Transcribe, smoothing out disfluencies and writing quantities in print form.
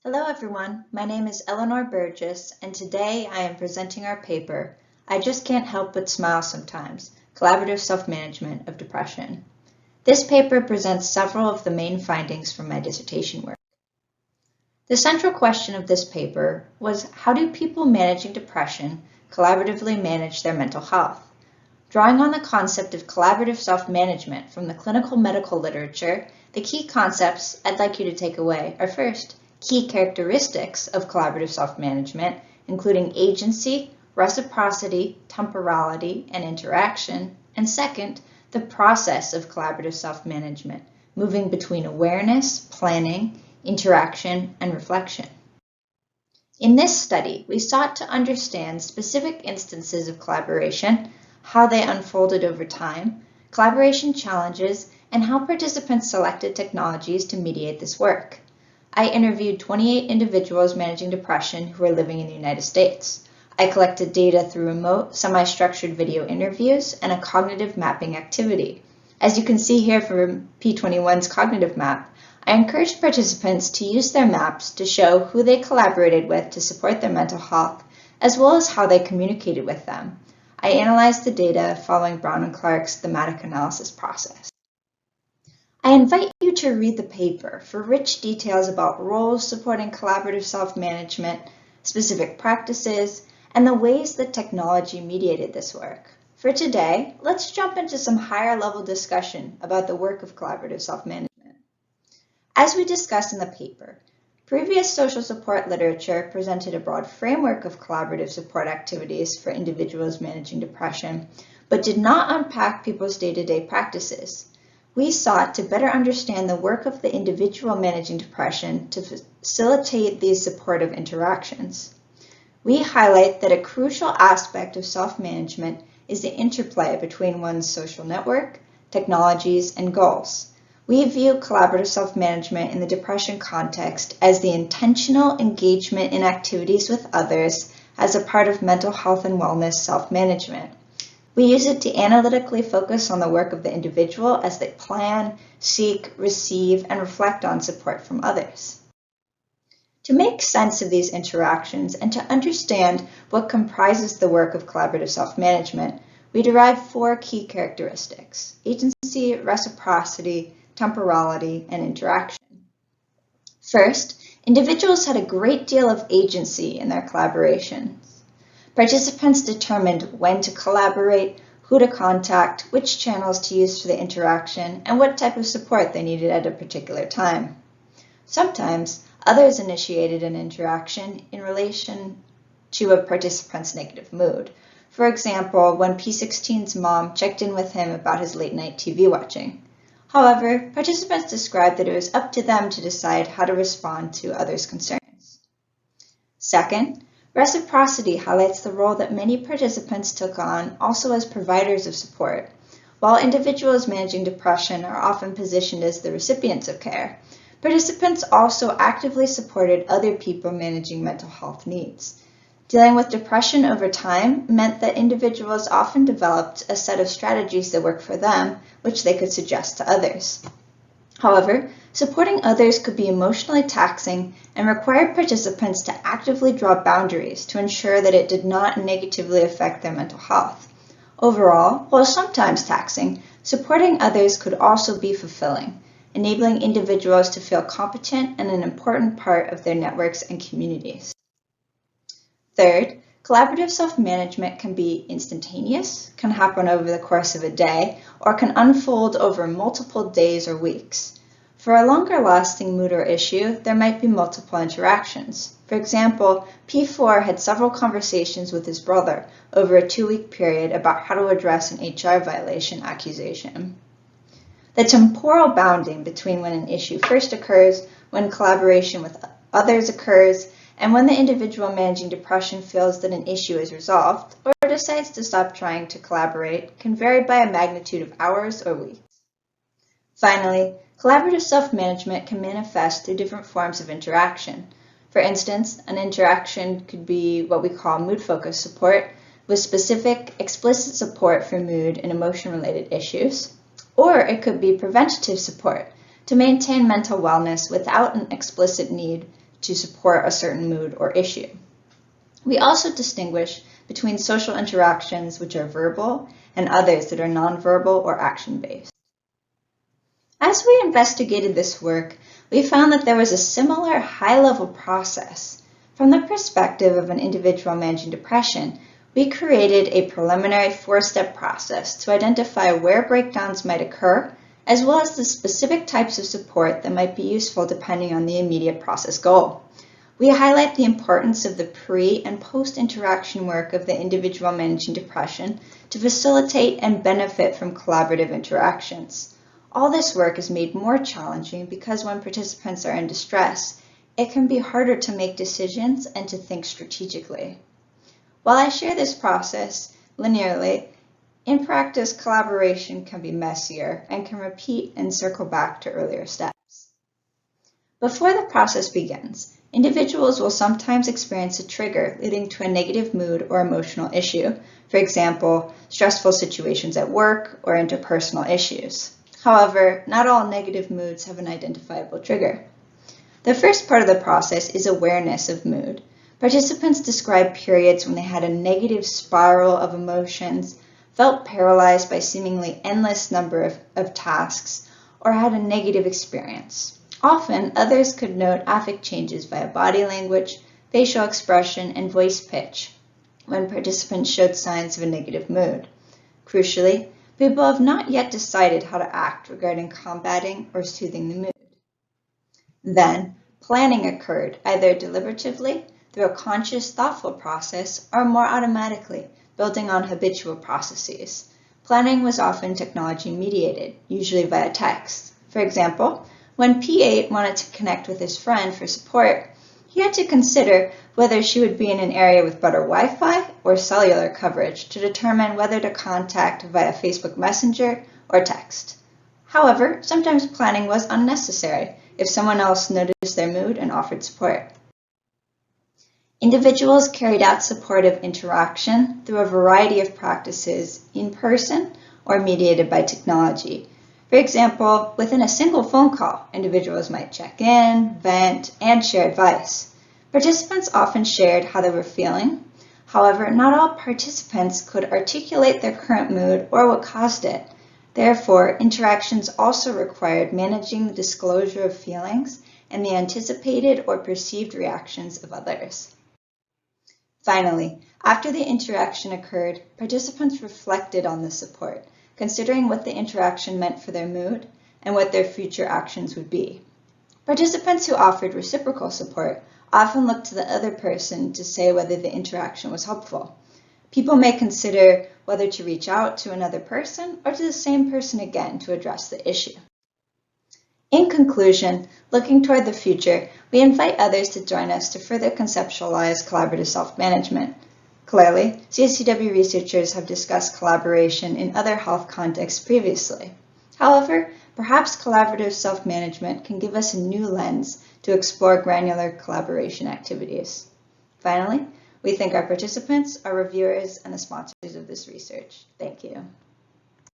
Hello everyone, my name is Eleanor Burgess, and today I am presenting our paper, I Just Can't Help But Smile Sometimes, Collaborative Self-Management of Depression. This paper presents several of the main findings from my dissertation work. The central question of this paper was, how do people managing depression collaboratively manage their mental health? Drawing on the concept of collaborative self-management from the clinical medical literature, the key concepts I'd like you to take away are first, key characteristics of collaborative self-management, including agency, reciprocity, temporality, and interaction, and second, the process of collaborative self-management, moving between awareness, planning, interaction, and reflection. In this study, we sought to understand specific instances of collaboration, how they unfolded over time, collaboration challenges, and how participants selected technologies to mediate this work. I interviewed 28 individuals managing depression who are living in the United States. I collected data through remote, semi-structured video interviews and a cognitive mapping activity. As you can see here from P21's cognitive map, I encouraged participants to use their maps to show who they collaborated with to support their mental health, as well as how they communicated with them. I analyzed the data following Brown and Clark's thematic analysis process. I invite you to read the paper for rich details about roles supporting collaborative self-management, specific practices, and the ways that technology mediated this work. For today, let's jump into some higher-level discussion about the work of collaborative self-management. As we discussed in the paper, previous social support literature presented a broad framework of collaborative support activities for individuals managing depression, but did not unpack people's day-to-day practices. We sought to better understand the work of the individual managing depression to facilitate these supportive interactions. We highlight that a crucial aspect of self-management is the interplay between one's social network, technologies, and goals. We view collaborative self-management in the depression context as the intentional engagement in activities with others as a part of mental health and wellness self-management. We use it to analytically focus on the work of the individual as they plan, seek, receive, and reflect on support from others. To make sense of these interactions and to understand what comprises the work of collaborative self-management, we derive four key characteristics: agency, reciprocity, temporality, and interaction. First, individuals had a great deal of agency in their collaborations. Participants determined when to collaborate, who to contact, which channels to use for the interaction, and what type of support they needed at a particular time. Sometimes, others initiated an interaction in relation to a participant's negative mood. For example, when P16's mom checked in with him about his late-night TV watching. However, participants described that it was up to them to decide how to respond to others' concerns. Second, reciprocity highlights the role that many participants took on also as providers of support. While individuals managing depression are often positioned as the recipients of care, participants also actively supported other people managing mental health needs. Dealing with depression over time meant that individuals often developed a set of strategies that worked for them, which they could suggest to others. However, supporting others could be emotionally taxing and required participants to actively draw boundaries to ensure that it did not negatively affect their mental health. Overall, while sometimes taxing, supporting others could also be fulfilling, enabling individuals to feel competent and an important part of their networks and communities. Third, collaborative self-management can be instantaneous, can happen over the course of a day, or can unfold over multiple days or weeks. For a longer-lasting mood or issue, there might be multiple interactions. For example, P4 had several conversations with his brother over a 2-week period about how to address an HR violation accusation. The temporal bounding between when an issue first occurs, when collaboration with others occurs, and when the individual managing depression feels that an issue is resolved or decides to stop trying to collaborate can vary by a magnitude of hours or weeks. Finally, collaborative self-management can manifest through different forms of interaction. For instance, an interaction could be what we call mood-focused support, with specific, explicit support for mood and emotion-related issues, or it could be preventative support to maintain mental wellness without an explicit need to support a certain mood or issue. We also distinguish between social interactions which are verbal and others that are nonverbal or action-based. As we investigated this work, we found that there was a similar high-level process. From the perspective of an individual managing depression, we created a preliminary 4-step process to identify where breakdowns might occur, as well as the specific types of support that might be useful depending on the immediate process goal. We highlight the importance of the pre- and post-interaction work of the individual managing depression to facilitate and benefit from collaborative interactions. All this work is made more challenging because when participants are in distress, it can be harder to make decisions and to think strategically. While I share this process linearly, in practice, collaboration can be messier and can repeat and circle back to earlier steps. Before the process begins, individuals will sometimes experience a trigger leading to a negative mood or emotional issue, for example, stressful situations at work or interpersonal issues. However, not all negative moods have an identifiable trigger. The first part of the process is awareness of mood. Participants describe periods when they had a negative spiral of emotions, felt paralyzed by seemingly endless number of tasks, or had a negative experience. Often, others could note affect changes via body language, facial expression, and voice pitch when participants showed signs of a negative mood. Crucially, people have not yet decided how to act regarding combating or soothing the mood. Then, planning occurred, either deliberatively, through a conscious, thoughtful process, or more automatically, building on habitual processes. Planning was often technology-mediated, usually via text. For example, when P8 wanted to connect with his friend for support, he had to consider whether she would be in an area with better Wi-Fi or cellular coverage to determine whether to contact via Facebook Messenger or text. However, sometimes planning was unnecessary if someone else noticed their mood and offered support. Individuals carried out supportive interaction through a variety of practices in person or mediated by technology. For example, within a single phone call, individuals might check in, vent, and share advice. Participants often shared how they were feeling. However, not all participants could articulate their current mood or what caused it. Therefore, interactions also required managing the disclosure of feelings and the anticipated or perceived reactions of others. Finally, after the interaction occurred, participants reflected on the support, considering what the interaction meant for their mood and what their future actions would be. Participants who offered reciprocal support often looked to the other person to say whether the interaction was helpful. People may consider whether to reach out to another person or to the same person again to address the issue. In conclusion, looking toward the future, we invite others to join us to further conceptualize collaborative self-management. Clearly, CSCW researchers have discussed collaboration in other health contexts previously. However, perhaps collaborative self-management can give us a new lens to explore granular collaboration activities. Finally, we thank our participants, our reviewers, and the sponsors of this research. Thank you.